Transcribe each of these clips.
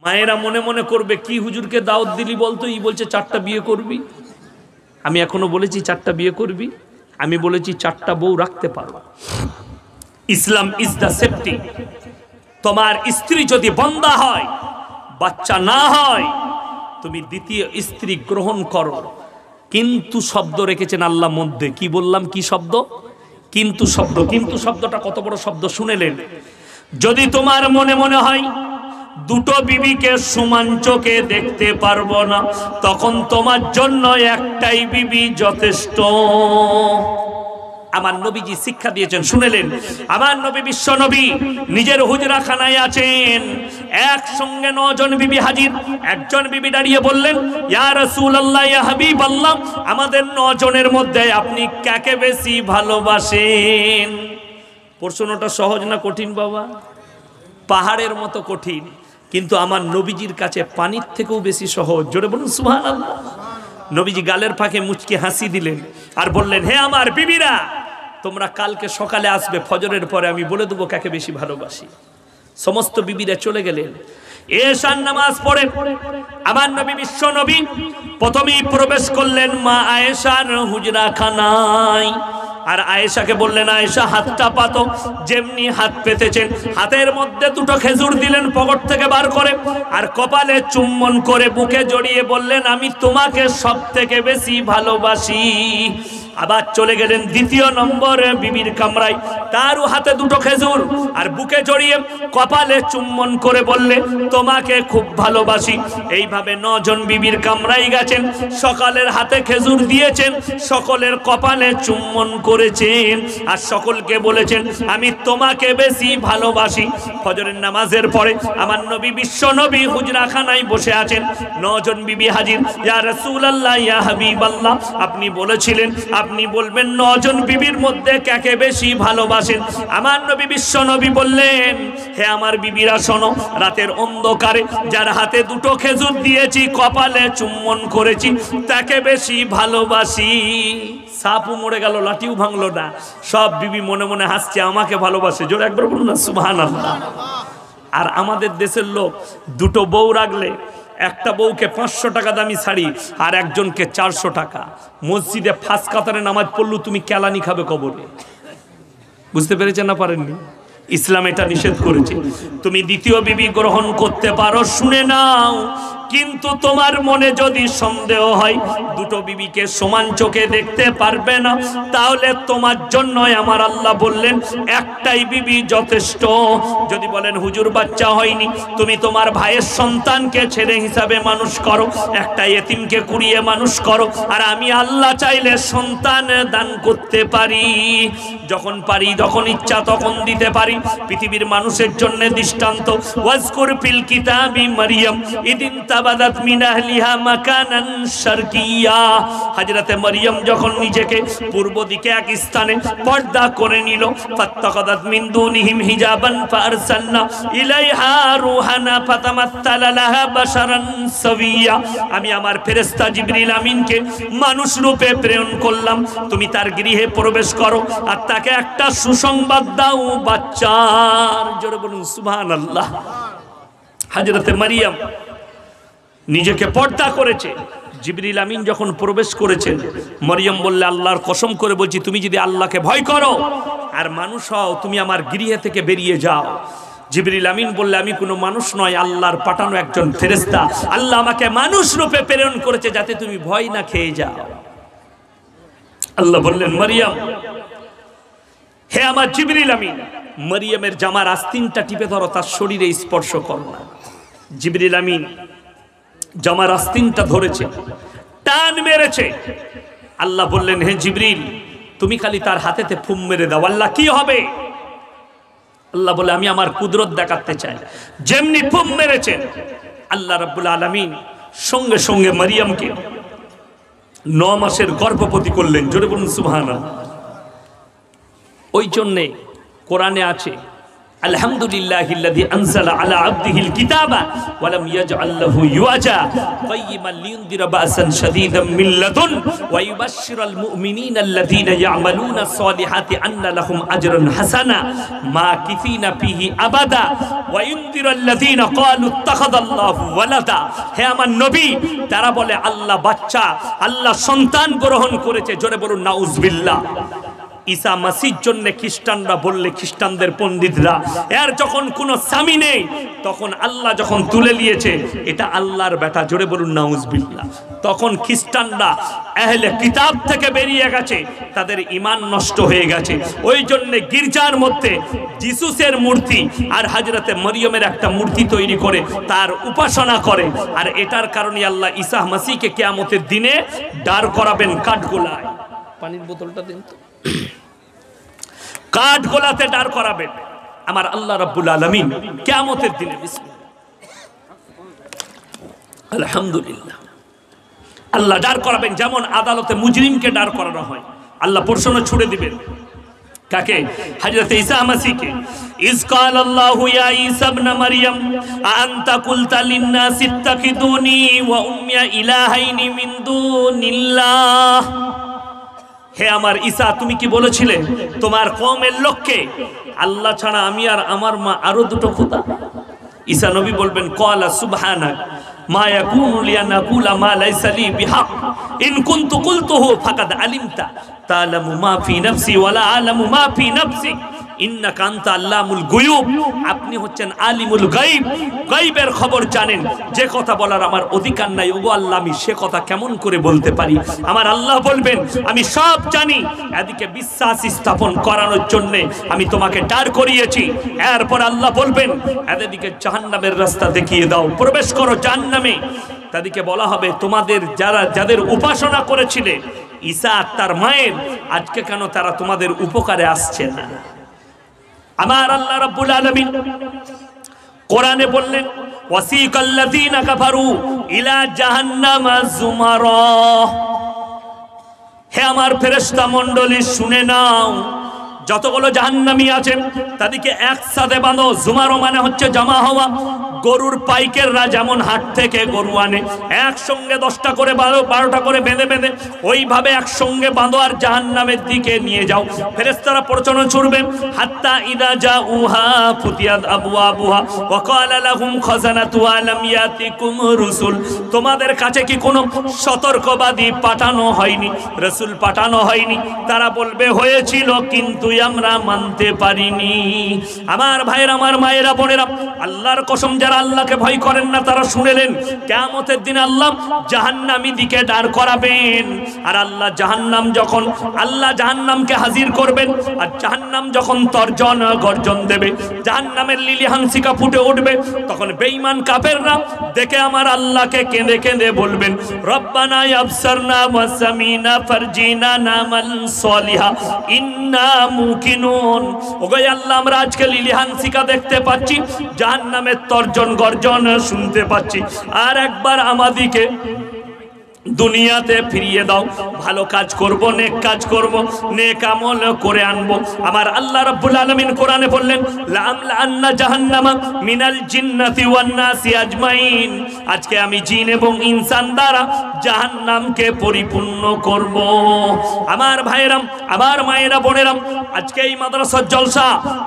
মায়েরা মনে মনে করবে কি হুজুরকে দাওয়াত দিলি বলতো, ই বলছে 4টা বিয়ে করবি। আমি এখনো বলেছি 4টা বিয়ে করবি? আমি বলেছি 4টা বউ রাখতে পারো। ইসলাম ইজ দ্য সেফটি। তোমার স্ত্রী যদি বন্দা হয়, বাচ্চা না হয়, তুমি দ্বিতীয় স্ত্রী গ্রহণ করো। কিন্তু শব্দ রেখেছেন আল্লাহ মধ্যে। কি বললাম? কি শব্দ? কিন্তু শব্দ। কিন্তু শব্দটা কত বড় শব্দ শুনেলেন? যদি তোমার মনে মনে হয় দুটো বিবিকে সমান চোখে দেখতে পারবো না, তখন তোমার জন্য একটাই বিবি যথেষ্ট। আমার নবীজি শিক্ষা দিয়েছেন, শুনেলেন? আমার নবী বিশ্ব নবী নিজের হুজরাখানায় আছেন, একসঙ্গে 9 জন বিবি হাজির। একজন বিবি দাঁড়িয়ে বললেন, ইয়া রাসূলুল্লাহ, ইয়া হাবিবাল্লাহ, আমাদের 9 জনের মধ্যে আপনি কাকে বেশি ভালোবাসেন? প্রশ্নটা সহজ না কঠিন বাবা? পাহাড়ের মতো কঠিন, কিন্তু আমার নবীজির কাছে পানির থেকেও বেশি সহজ। জোরে বলুন সুবহানাল্লাহ। নবীজি গালের ফাঁকে মুচকি হাসি দিলেন আর বললেন, হে আমার বিবিরা, তোমরা কালকে সকালে আসবে ফজরের পরে, আমি বলে দেবো কাকে বেশি ভালোবাসি। সমস্ত বিবিরা চলে গেলেন। এশার নামাজ পড়ে আমার নবী বিশ্ব নবী প্রথমেই প্রবেশ করলেন মা আয়েশার হুজরাখানায়। আর আয়েশাকে বললেন, আয়েশা হাতটা পাতো। যেমনি হাত পেতেছেন, হাতের মধ্যে 2টো খেজুর দিলেন পকেট থেকে বার করে, আর কপালে চুম্বন করে বুকে জড়িয়ে বললেন, আমি তোমাকে সব থেকে বেশি ভালোবাসি। আবার চলে গেলেন দ্বিতীয় নম্বর বিবির কামরায়, তারও হাতে 2টো খেজুর, আর বুকে জড়িয়ে কপালে চুম্বন করে বললে, তোমাকে খুব ভালোবাসি। এইভাবে 9 জন বিবির কামরায় গেছেন, সকালের হাতে খেজুর দিয়েছেন, সকলের কপালে চুম্বন করেছেন, আর সকলকে বলেছেন, আমি তোমাকে বেশি ভালোবাসি। ফজরের নামাজের পরে আমার নবী বিশ্ব নবী হুজরাখানায় বসে আছেন। 9 জন বিবি হাজির। ইয়া রাসূলুল্লাহ, ইয়া হাবিবাল্লাহ, আপনি বলেছিলেন আপনি বলবেন 9 জন বিবির মধ্যে কাকে বেশি ভালোবাসেন। আমার নবী বিশ্ব নবী বললেন, হে আমার বিবিরা শোনো, রাতের অন্ধকারে যার হাতে 2টো খেজুর দিয়েছি, কপালে চুম্বন করেছি, তাকে বেশি ভালোবাসি। সাপও মরে গেল, লাঠিও ভাঙলো না, সব বিবি মনে মনে হাসছে, আমাকে ভালোবাসে। জোরে একবার বলুন না সুবহানাল্লাহ। আর আমাদের দেশের লোক 2টো বউ রাখলে, একটা বউকে 500 টাকা দামি শাড়ি, আর একজনকে 400 টাকা। মসজিদে 5 কাতারে নামাজ পড়লু তুমি কেলানি খাবে কবরে। বুঝতে পেরেছেন না পারেননি? ইসলাম এটা নিষেধ করেছে। তুমি দ্বিতীয় বিবি গ্রহণ করতে পারো, শুনে নাও, কিন্তু তোমার মনে যদি সন্দেহ হয় 2টো বিবিকে সমান চোখে দেখতে পারবে না, তাহলে তোমার জন্য আমার আল্লাহ বললেন একটাই বিবি যথেষ্ট। যদি বলেন হুজুর বাচ্চা হয়নি, তুমি তোমার ভাইয়ের সন্তানকে ছেলে হিসাবে মানুষ করো, একটা এতিমকে কুড়িয়ে মানুষ করো, আর আমি আল্লাহ চাইলে সন্তান দান করতে পারি। যখন পারি, যখন ইচ্ছা তখন দিতে পারি। পৃথিবীর মানুষের জন্য দৃষ্টান্ত, ওয়াজকুর ফিল কিতাবি মারইয়াম ইদিন তাবাদাত মিন আহলিহা মাকানান শারকিয়া। হযরতে মারইয়াম যখন নিজেকে পূর্ব দিকে এক স্থানে পর্দা করে নিল, ফাত্তাকাদাত মিন দুনিহিম হিজাবান ফারসালনা ইলাইহা রূহানা ফাতামাত্তালা লাহা বাশারান সাবিয়া। আমি আমার ফেরেশতা জিবরিল আমিনকে মানুষ রূপে প্রেরণ করলাম, তুমি তার গৃহে প্রবেশ করো আর তাকে একটা সুসংবাদ দাও বাচ্চার। জোরে বলুন সুবহানাল্লাহ। হযরতে মারইয়াম নিজেকে পর্দা করেছে। জিবরিল আমিন যখন প্রবেশ করেছেন, মারইয়াম বললে, আল্লাহর কসম করে বলছি, তুমি যদি আল্লাহকে ভয় করো আর মানুষ হও, তুমি আমার গৃহে থেকে বেরিয়ে যাও। জিবরিল আমিন বললে, আমি কোনো মানুষ নয়, আল্লাহর পাঠানো একজন ফেরেশতা। আল্লাহ আমাকে মানুষ রূপে প্রেরণ করেছে যাতে তুমি ভয় না খেয়ে যাও। আল্লাহ বললেন, মারইয়াম, হে আমার জিবরিল আমিন, মারইয়ামের জামার আস্তিনটা টিপে ধরো, তার শরীরে স্পর্শ করো না। জিবরিল আমিন জামার আস্তিনটা ধরেছে, টান মেরেছে। আল্লাহ বললেন, হে জিবরিল, তুমি খালি তার হাতেতে ফুম মেরে দাও। আল্লাহ, কি হবে? আল্লাহ বলে, আমি আমার কুদরত দেখাতে চাই। যেমনি ফুম মেরেছেন, আল্লাহ রাব্বুল আলামিন সঙ্গে সঙ্গে মারইয়ামকে 9 মাসের গর্ভবতী করলেন। জোরে বলুন সুবহানাল্লাহ। ওই জন্যে কোরআনে আছে, আলহামদুলিল্লাহিল্লাযী আনজালা আলা আবদিহিল কিতাবা ওয়া লাম ইয়াজআল লাহু ইওয়াজা কাইয়িমান লিয়ুনদিরা বা'সান শাদীদাম মিন লাদুন ওয়া ইউবাশশিরাল মুমিনিনা আল্লাযীনা ইয়া'মালুনাস সালিহাতি আন্না লাহুম আজরান হাসানা মাকিসিনা ফীহি আবাদা ওয়া ইউনদিরাল লাযীনা ক্বালু ইত্তাখাযাল্লাহু ওয়ালাদা। হে আমার নবী, তারা বলে আল্লাহ বাচ্চা, আল্লাহ সন্তান গ্রহণ করেছে। জোরে বলুন নাউজুবিল্লাহ। ঈসা মাসির জন্য খ্রিস্টানরা বললে, খ্রিস্টানদের পণ্ডিতরা, এর যখন কোনো স্বামী নেই, তখন আল্লাহ যখন তুলে নিয়েছে এটা আল্লাহর বেটা, জোরে বলুন নাউজুবিল্লাহ। তখন খ্রিস্টানরা আহলে কিতাব থেকে বেরিয়ে গেছে, তাদের ঈমান নষ্ট হয়ে গেছে। ওই জন্য গির্জার মধ্যে যিশুসের মূর্তি আর হযরতে মরিয়মের একটা মূর্তি তৈরি করে তার উপাসনা করে। আর এটার কারণে আল্লাহ ঈসা মাসিকে কিয়ামতের দিনে দাঁড় করাবেন কাঠগোলায়। পানির বোতলটা দিন তো। কাঠগোলাতে দাঁড় করাবেন আমার আল্লাহ রাব্বুল আলামিন কিয়ামতের দিনে। আলহামদুলিল্লাহ। আল্লাহ দাঁড় করাবেন, যেমন আদালতে মুজরিমকে দাঁড় করানো হয়। আল্লাহ প্রশ্ন ছুড়ে দিবেন কাকে? হযরত ঈসা মাসিহকে। ইজ ক্বালা আল্লাহু ইয়া ঈসা ইবনে মারইয়াম আনতা কুলতা লিন-নাসি ইত্তাখিদুনি ওয়া উম্মিয়া ইলাহাইনি মিন দুনিল্লাহ। হে আমার ঈসা, তুমি কি বলেছিলে তোমার কওমের লোককে আল্লাহ ছাড়া আমি আর আমার মা আরো দুটো খোদা? ঈসা নবী বলবেন ক্বালা সুবহানাক মা ইয়াকুনু লি আন আকুলা মা লাইসা লি বিহাক ইন কুনতু কুলতুহু ফাকাদ আলিমতা তা'লামু মা ফি নাফসি ওয়া লা আ'লামু মা ফি নাফসিক ইন্নাকা আনতা আল্লামুল গুয়ুব। আপনি হচ্ছেন আলিমুল গায়ব, গায়বের খবর জানেন। যে কথা বলার আমার অধিকার নাই, ওগো আল্লাহ আমি সে কথা কেমন করে বলতে পারি? আমার আল্লাহ বলবেন আমি সব জানি। এদিকে বিশ্বাস স্থাপন করানোর জন্য আমি তোমাকে দাঁড় করিয়েছি। এরপর আল্লাহ বলবেন এদিকে জাহান্নামের রাস্তা দেখিয়ে দাও, প্রবেশ করো জাহান্নামে। তাদেরকে বলা হবে তোমাদের যাদের উপাসনা করেছিলে ঈসা তার মায়ের, আজকে কেন তারা তোমাদের উপকারে আসছে না? আমার আল্লাহ রাব্বুল আলামিন কোরআনে বললেন ওয়াসিকাল্লাযীনা কাফারু ইলা জাহান্নামা যুমারা। হে আমার ফেরেশতা মণ্ডলী শুনে নাও, যতগুলো জাহান্নামী আছেন তাদেরকে একসাথে বাঁধো। জুমারো মানে হচ্ছে জমা হওয়া। গরুর পাইকেররা যেমন হাট থেকে গরু আনে একসঙ্গে 10টা করে 12টা করে বেঁধে বেঁধে, ওইভাবে একসঙ্গে বাঁধো আর জাহান্নামের দিকে নিয়ে যাও। ফেরেশতারা প্রচন্ড ছুটবেন। হাত্তা ইদা জাউহা ফুতিয়াত আবওয়াবুহা ওয়া ক্বালা লাহুম খাজানাতু আলাম ইয়াতিকুম রুসুল। তোমাদের কাছে কি কোনো সতর্কবাদী পাঠানো হয়নি, রাসূল পাঠানো হয়নি? তারা বলবে হয়েছিল কিন্তু আমরা মানতে পারিনি। আমার ভাইরা, আমার মায়েরা, বোনেরা, আল্লাহর কসম যারা আল্লাহকে ভয় করেন না তারা শুনেলেন কিয়ামতের দিন আল্লাহ জাহান্নামী দিকে দাঁড় করাবেন। আর আল্লাহ জাহান্নামকে হাজির করবেন। আর জাহান্নাম যখন তর্জন গর্জন দেবে, জাহান্নামের লিলি হানসিকা ফুটে উঠবে, তখন বেঈমান কাফেররা দেখে আমার আল্লাহকে কেঁদে কেঁদে বলবেন রব্বানা আবসারনা ওয়া সামিনা ফারজিনা নামাল সালিহা ইন্না মুকিনুন। ওগো আল্লাহ, আমরা আজকে লিলি হানসিকা দেখতে পাচ্ছি, জাহান্নামের তর্জন গর্জন শুনতে পাচ্ছি। আর একবার আমাদিকে দুনিয়াতে ফিরিয়ে দাও, ভালো কাজ করব, নেক কাজ করব, নেক আমল করে আনব। আমার আল্লাহ রাব্বুল আলামিন কোরআনে বললেন লাআমলা আন্না জাহান্নামা মিনাল জিন্নাতি ওয়ান নাসি আজমাইন। আজকে আমি জিন এবং ইনসান দ্বারা জাহান্নামকে পরিপূর্ণ করব। আমার ভাইরা, আমার মায়েরা, বোনেরা, আজকে এই মাদ্রাসার জলসা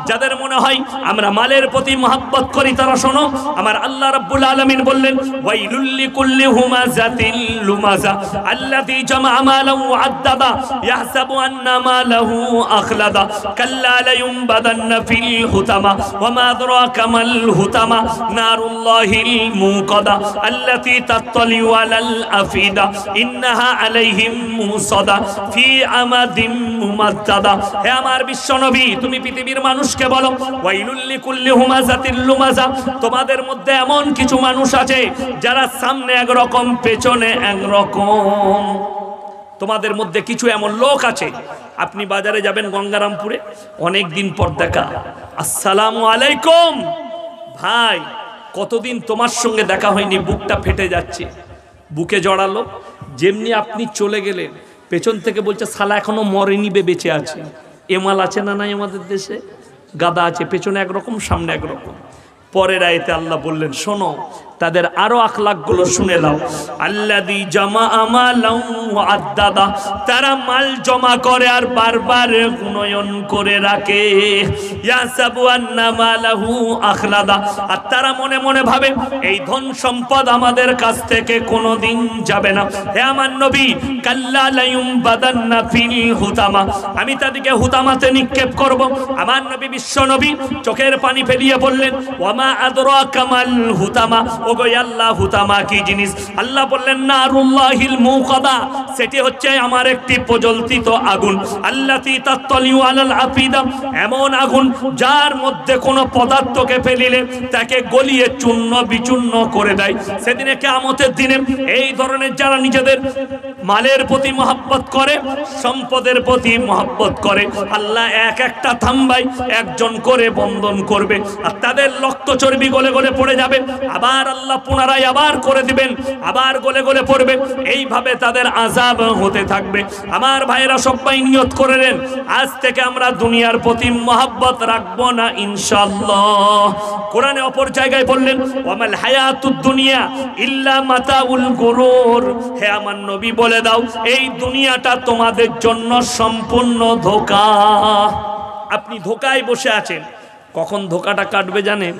যাদের মনে হয় আমরা মালের প্রতি মহব্বত করি তারা শোনো। আমার আল্লাহ রাব্বুল আলামিন বললেন ওয়াইলুল লিকুল্লি হুমাযাতিল লুমাযা আল্লাযী জামা মালাহু ওয়া'আদ্দাদা ইয়াহসাবু আন্না মালাহু আখলাদা কাল্লা লায়ুনবাদান্না ফিল হুতামা ওয়া মা আদরাকা মাল হুতামা নারুল্লাহিল মুকাদা আল্লাতী তাত্তালিউ আলাল আফিদা ইন্নাহা আলাইহিম মুসাদা ফি আমাদিম মুমাদ্দাদা। হে আমার বিশ্বনবী, তুমি পৃথিবীর মানুষকে বলো ওয়াইলুল লিকুল্লি হুমাযাতিল লুমাযা, তোমাদের মধ্যে এমন কিছু মানুষ আছে যারা সামনে একরকম পেছনে একরকম। তোমাদের মধ্যে কিছু এমন লোক আছে, আপনি বাজারে যাবেন গঙ্গারামপুরে, অনেক দিন পর দেখা, আসসালামু আলাইকুম ভাই, কতদিন তোমার সঙ্গে দেখা হয়নি, বুকটা ফেটে যাচ্ছে, বুকে জড়ালো। যেমনি আপনি চলে গেলেন, পেছন থেকে বলছে শালা এখনো মরেনি, বেঁচে আছে। এমাল আছে না নাই আমাদের দেশে? গাদা আছে, পেছনে একরকম সামনে একরকম। পরের আয়াতে আল্লাহ বললেন শোনো তাদের আরো আখলাকগুলো শুনে নাও। আল্লাযী জামাআ মালান ওয়া আদ্দাদা, তারা মাল জমা করে আর বারবার গুণয়ন করে রাখে। ইয়াসাবু আন্না মালাহু আখলাদা, আর তারা মনে মনে ভাবে এই ধন সম্পদ আমাদের কাছ থেকে কোনোদিন যাবে না। হে আমার নবী, কাল্লা লায়ুমবাদান্না ফিল হুতামা, আমি তাদেরকে হুতামাতে নিক্ষেপ করব। আমার নবী বিশ্ব নবী চোখের পানি ফেলিয়ে বললেন ওয়ামা আদরাকা মাল হুতামা, ওগো আল্লাহ হুতামা কি জিনিস? আল্লাহ বললেন নারুল্লাহিল মুকাদা, সেটি হচ্ছে আমার একটি প্রজ্বলিত আগুন। আল্লাতী তাত্তালিউ আলাল আফিদা, এমন আগুন যার মধ্যে কোনো পদার্থকে ফেলিলে তাকে গলিয়ে চূর্ণ বিচূর্ণ করে দেয়। সেদিনে কিয়ামতের দিনে এই ধরনের যারা নিজেদের মালের প্রতি মহব্বত করে, সম্পদের প্রতি মহব্বত করে, আল্লাহ এক একটা থাম্বাই একজন করে বন্ধন করবে, আর তাদের রক্ত চর্বি গলে গলে পড়ে যাবে। আবার আল্লাহ পুনরায় আবার করে দিবেন, আবার গলে গলে পড়বে। এইভাবে তাদের আযাব হতে থাকবে। আমার ভাইরা সবাই নিয়ত করে নেন, আজ থেকে আমরা দুনিয়ার প্রতি মহব্বত রাখবো না ইনশাআল্লাহ। কোরআনে অপর জায়গায় বললেন ওয়ামাল হায়াতুদ দুনিয়া ইল্লা মাতাউল গুরুর, হে আমার নবী বলে দাও এই দুনিয়াটা তোমাদের জন্য সম্পূর্ণ ধোঁকা। আপনি ধোঁকায় বসে আছেন, কখন ধোঁকাটা কাটবে জানেন?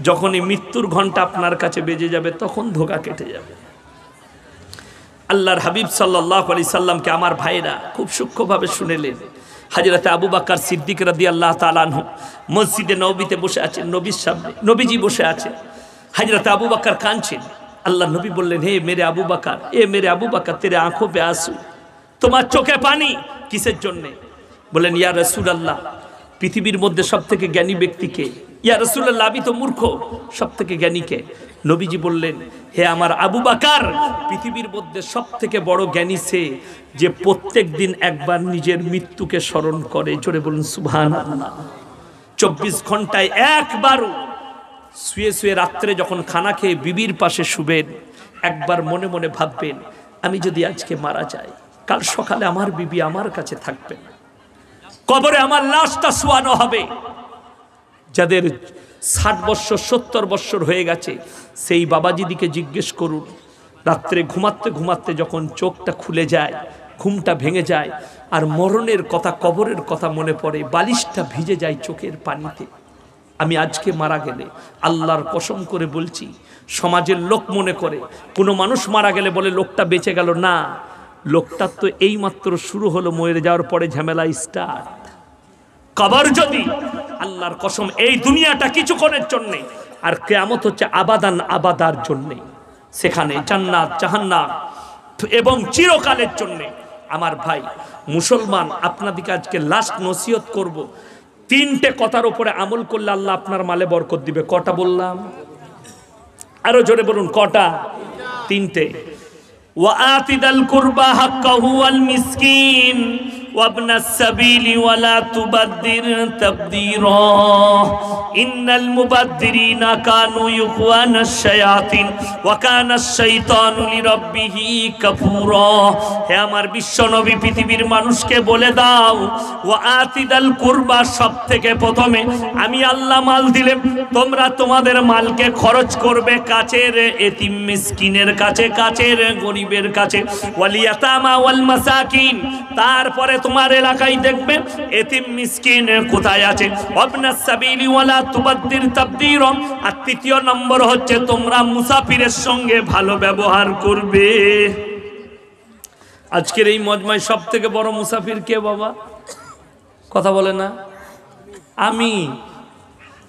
যখনই মৃত্যুর ঘন্টা আপনার কাছে বেজে যাবে তখন ধোঁকা কেটে যাবে। আল্লাহর হাবিব সাল্লাল্লাহু আলাইহি সাল্লামকে আমার ভাইরা খুব সূক্ষ্মভাবে শুনেলেন। হযরত আবু বকর সিদ্দিক রাদিয়াল্লাহু তাআলা আনহু মসজিদে নববীতে বসে আছেন, নবীর সামনে নবীজি বসে আছেন। হযরত আবু বকর কাঁদছেন। আল্লাহ নবী বললেন হে মেরে আবু বকর, এ মেরে আবু বকর, তেরে আঁখোं पे आंसू, তোমার চোখে পানি কিসের জন্য? বলেন ইয়া রাসূলুল্লাহ, পৃথিবীর মধ্যে সবথেকে জ্ঞানী ব্যক্তি কে? ইয়া রাসূলুল্লাহ, আমি তো মূর্খ, সবথেকে জ্ঞানী কে? নবীজি বললেন হে আমার আবু বকর, পৃথিবীর মধ্যে সবথেকে বড় জ্ঞানী সে যে প্রত্যেক দিন একবার নিজের মৃত্যুকে স্মরণ করে। জোরে বলুন সুবহানাল্লাহ। 24 ঘন্টায় একবার শুয়ে শুয়ে রাত্রে যখন খানা খেয়ে বিবির পাশে শুবেন, একবার মনে মনে ভাববেন আমি যদি আজকে মারা যাই, কাল সকালে আমার বিবি আমার কাছে থাকবেন, কবরে আমার লাশটা শোয়ানো হবে। যাদের 60 বছর 70 বছর হয়ে গেছে সেই বাবাজিদিকে জিজ্ঞেস করুন, রাত্রে ঘুমাতে ঘুমাতে যখন চোখটা খুলে যায়, ঘুমটা ভেঙে যায় আর মরণের কথা, কবরের কথা মনে পড়ে, বালিশটা ভিজে যায় চোখের পানিতে। আমি আজকে মারা গেলে আল্লাহর কসম করে বলছি, সমাজের লোক মনে করে কোনো মানুষ মারা গেলে বলে লোকটা বেঁচে গেল, না, লোকটার তো এই মাত্র শুরু হলো, মরে যাওয়ার পরে ঝামেলা স্টার্ট। কবর যদি, আল্লাহর কসম, এই দুনিয়াটা কিছুক্ষণের জন্য, আর কিয়ামত হচ্ছে আবাদান আবাদার জন্য। সেখানে জান্নাত জাহান্নাম এবং চিরকালের জন্য। আমার ভাই মুসলমান, আপনাদেরকে আজকে লাস্ট নসিহত করব, 3টে কথার উপরে আমল করলে আল্লাহ আপনার মালে বরকত দিবে। কটা বললাম? আরো জোরে বলুন কটা? 3টে। وآت ذا القربى حقه والمسكين وابن السبيل ولا تبذر تبذيرا إن المبذرين كانوا إخوان الشياطين وكان الشيطان لربه كفورا। হে আমার বিশ্ব নবী, পৃথিবীর মানুষকে বলে দাও ওয়াতি দাল কুরবা, সব থেকে প্রথমে আমি আল্লাহ মাল দিলাম, তোমরা তোমাদের মালকে খরচ করবে কাছের এতিম মিসকিনের কাছে, কাছের গরিবের কাছে, ওয়ালিয়াতামা ওয়াল মাসাকিন, তারপরে তোমার এলাকায় দেখবে এতিম মিসকিন কোথায় আছে, ওয়াবনাস সাবিলি ওয়ালা তুবাদ্দির তাবদীরা, আর 3য় নম্বর হচ্ছে তোমরা মুসাফিরের সঙ্গে ভালো ব্যবহার করবে। আজকের এই মজমায় সব থেকে বড় মুসাফির কে বাবা? কথা বলে না? আমি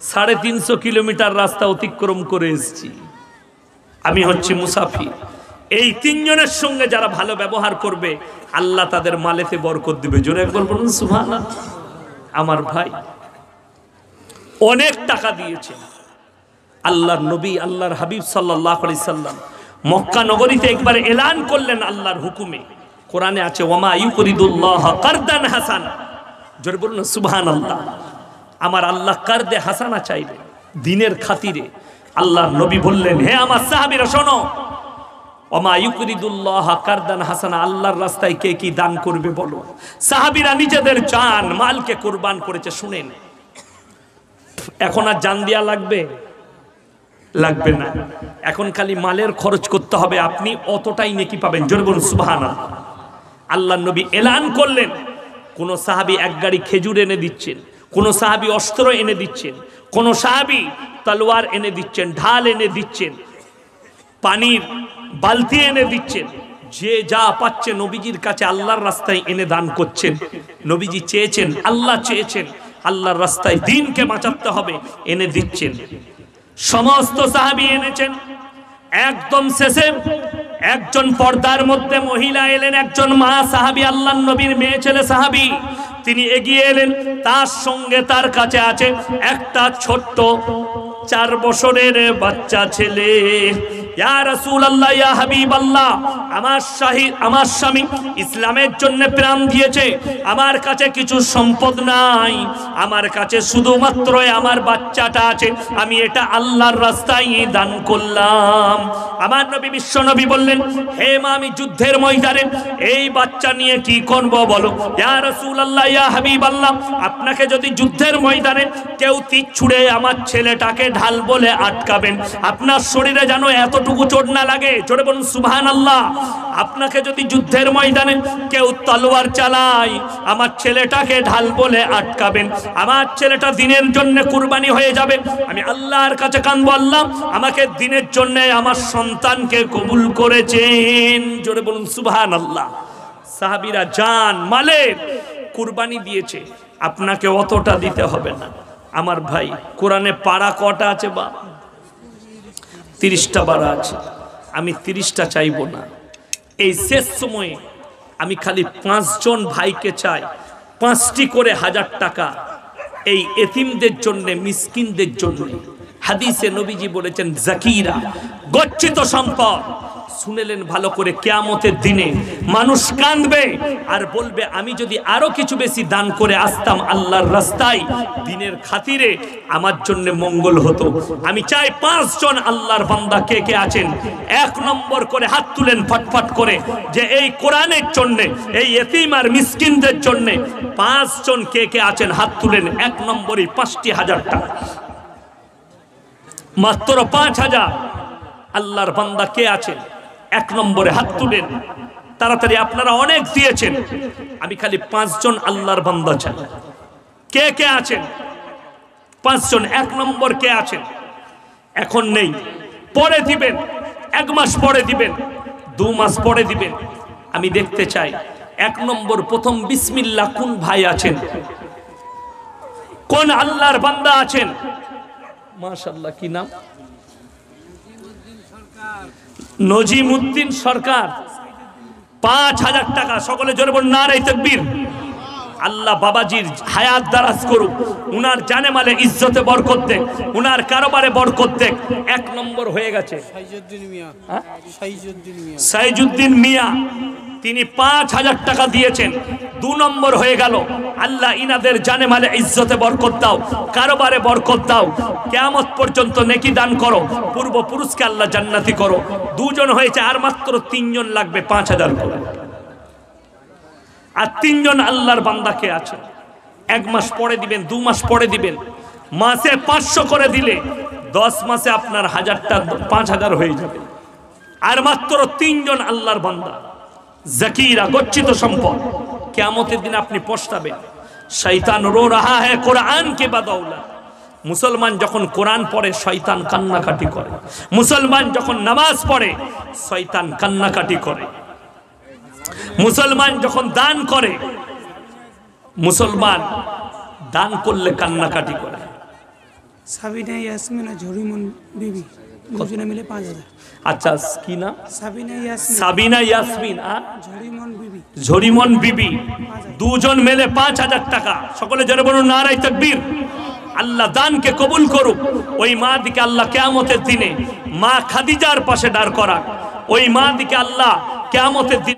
350 কিলোমিটার রাস্তা অতিক্রম করে এসেছি, আমি হচ্ছে মুসাফির। এই 3 জনের সঙ্গে যারা ভালো ব্যবহার করবে আল্লাহ তাদের মালেতে বরকত দিবে। জোরে একবার বলুন সুবহানাল্লাহ। আমার ভাই অনেক টাকা দিয়েছে আল্লাহর নবী, আল্লাহর হাবিব সাল্লাল্লাহু আলাইহি সাল্লাম মক্কা নগরীতে একবার এলান করলেন আল্লাহর হুকুমে। কোরআনে আছে ওয়ামা ইউরিদুল্লাহ কারদান হাসানা। জোরে বলুন সুবহানাল্লাহ। আমার আল্লাহ কারদে হাসানা চাইলেন দিনের খাতিরে। আল্লাহর নবী বললেন হে আমার সাহাবীরা শোনো, ওমা ইউরিদুল্লাহ কারদান হাসানা, আল্লাহর রাস্তায় কে কি দান করবে বলো। সাহাবীরা নিজেদের জান মালকে কুরবান করেছে। শুনেন, এখন আর জান দিয়া লাগবে লাগবে না, এখন খালি মালের খরচ করতে হবে, আপনি অতটাই নেকি পাবেন। জোরে বলুন সুবহানাল্লাহ। আল্লাহর নবী এলান করলেন, কোন সাহাবী এক গাড়ি খেজুর এনে দিচ্ছেন, কোন সাহাবী অস্ত্র এনে দিচ্ছেন, কোন সাহাবী তলোয়ার এনে দিচ্ছেন, ঢাল এনে দিচ্ছেন, পানির বালতি এনে দিচ্ছেন, যে যা পাচ্ছে নবীজির কাছে আল্লাহর রাস্তায় এনে দান করছেন। নবীজি চেয়েছেন, আল্লাহ চেয়েছেন, আল্লাহর রাস্তায় দ্বীনকে বাঁচাতে হবে, এনে দিচ্ছেন। সমস্ত সাহাবী এনেছেন। একদম শেষে একজন পর্দার মধ্যে মহিলা এলেন, একজন মা সাহাবী, আল্লাহর নবীর মেয়ে ছেলে সাহাবী। তিনি এগিয়ে এলেন, তার সঙ্গে তার কাছে আছে একটা ছোট্ট 4 বছরের বাচ্চা ছেলে। ইয়া রাসূলুল্লাহ, ইয়া হাবিবাল্লাহ, আমার স্বামী ইসলামের জন্য প্রাণ দিয়েছে, আমার কাছে কিছু সম্পদ নাই, আমার কাছে শুধুমাত্র আমার বাচ্চাটা আছে, আমি এটা আল্লাহর রাস্তায় দান করলাম। আমার নবী বিশ্ব নবী বললেন, হে মা, আমি যুদ্ধের ময়দানে এই বাচ্চা নিয়ে কি করব বলো। ইয়া রাসূলুল্লাহ, ইয়া হাবিবাল্লাহ, আপনাকে যদি যুদ্ধের ময়দানে কেউ তীর ছুঁড়ে আমার ছেলেটাকে ঢাল বলে আটকাবেন, আপনার শরীরে যেন এতটুকু চোট না লাগে। জোরে বলুন সুবহানাল্লাহ। আপনাকে যদি যুদ্ধের ময়দানে কেউ তলোয়ার চালায়, আমার ছেলেটাকে ঢাল বলে আটকাবেন, আমার ছেলেটা দ্বীনের জন্য কুরবানি হয়ে যাবে। আমি আল্লাহর কাছে কাঁদবো, আল্লাহ আমাকে দ্বীনের জন্য আমার সন্তানকে কবুল করেছেন। জোরে বলুন সুবহানাল্লাহ। সাহাবীরা জান মালের কুরবানি দিয়েছে, আপনাকে অতটা দিতে হবে না। আমার ভাই, কোরআনে পারা কটা আছে? বা 30টা পারা আছে। আমি 30টা চাইবো না। এই শেষ সময়ে আমি খালি 5 জন ভাইকে চাই 5টি করে 1000 টাকা এই এতিমদের জন্য, মিসকিনদের জন্য। হাদিসে নবীজি বলেছেন, জাকিরা, গচ্ছিত সম্পদ। শুনেলেন ভালো করে, কিয়ামতের দিনে মানুষ কাঁদবে আর বলবে, আমি যদি আরো কিছু বেশি দান করে আসতাম আল্লাহর রাস্তায় দ্বীনের খাতিরে, আমার জন্য মঙ্গল হতো। আমি চাই 5 জন আল্লাহর বান্দা কে কে আছেন, 1 নম্বর করে হাত তুলেন ফটফট করে, যে এই কোরআনের জন্য, এই এতিম আর মিসকিনদের জন্য 5 জন কে কে আছেন, হাত তুলেন। 1 নম্বরে 5টি 1000 টাকা, মাত্র 5000। আল্লাহর বান্দা কে আছেন 1 নম্বরে হাত তুলেন তাড়াতাড়ি। আপনারা অনেক দিয়েছেন, আমি খালি 5 জন আল্লাহর বান্দা চাই। কে কে আছেন? 5 জন। 1 নম্বর কে আছেন? এখন নেই, পরে দিবেন, 1 মাস পরে দিবেন, 2 মাস পরে দিবেন। আমি দেখতে চাই 1 নম্বর প্রথম বিসমিল্লাহ কোন ভাই আছেন, কোন আল্লাহর বান্দা আছেন? মাশাআল্লাহ, কি নাম? নজিমউদ্দিন সরকার। 5000 টাকা। সকলে জোরে বলুন নারে তাকবীর। আল্লাহ বাবাজির হায়াত দারাজ করুক, উনার জানে মালে ইজ্জতে বরকত দেখ, উনার কারবারে বরকত দেখ। 1 নম্বর হয়ে গেছে সাইজুদ্দিন মিয়া, তিনি 5000 টাকা দিয়েছেন। 2 নম্বর হয়ে গেল। আল্লাহ ইনাদের জানে মালে ইজ্জতে বরকত দাও, কারবারে বরকত দাও, কিয়ামত পর্যন্ত নেকি দান করো, পূর্বপুরুষকে আল্লাহ জান্নাতি করো। 2 জন হয়েছে, আর মাত্র 3 জন লাগবে 5000 করে। আর 3 জন আল্লাহর বান্দাকে আছে। 1 মাস পরে দিবেন, 2 মাস পরে দিবেন। মাসে 500 করে দিলে 10 মাসে আপনার 5000 হয়ে যাবে। আর মাত্র 3 জন আল্লাহর বান্দা, জাকিরা, গচ্ছিত সম্পদ। কিয়ামতের দিন আপনি পস্তাবেন। শয়তান রো রাহা হ্যায় কোরআন কে বদৌলত। মুসলমান যখন কোরআন পড়ে শয়তান কান্নাকাটি করে, মুসলমান যখন নামাজ পড়ে শয়তান কান্নাকাটি করে, মুসলমান যখন দান করে, মুসলমান দান করলে কান্নাকাটি করে। সাবিনা ইয়াসমিন আর ঝরিমন বিবি দুজনে মিলে 5000। আচ্ছা, কি নাম? সাবিনা ইয়াসমিন আর ঝরিমন বিবি। 2 জন মিলে 5000 টাকা। সকলে জোরে বলুন নারে তাকবীর। আল্লাহ দানকে কবুল করুক। ওই মা দিকে আল্লাহ কিয়ামতের দিনে মা খাদিজার পাশে দাঁড় করাক। ওই মা দিকে আল্লাহ কিয়ামতের দিনে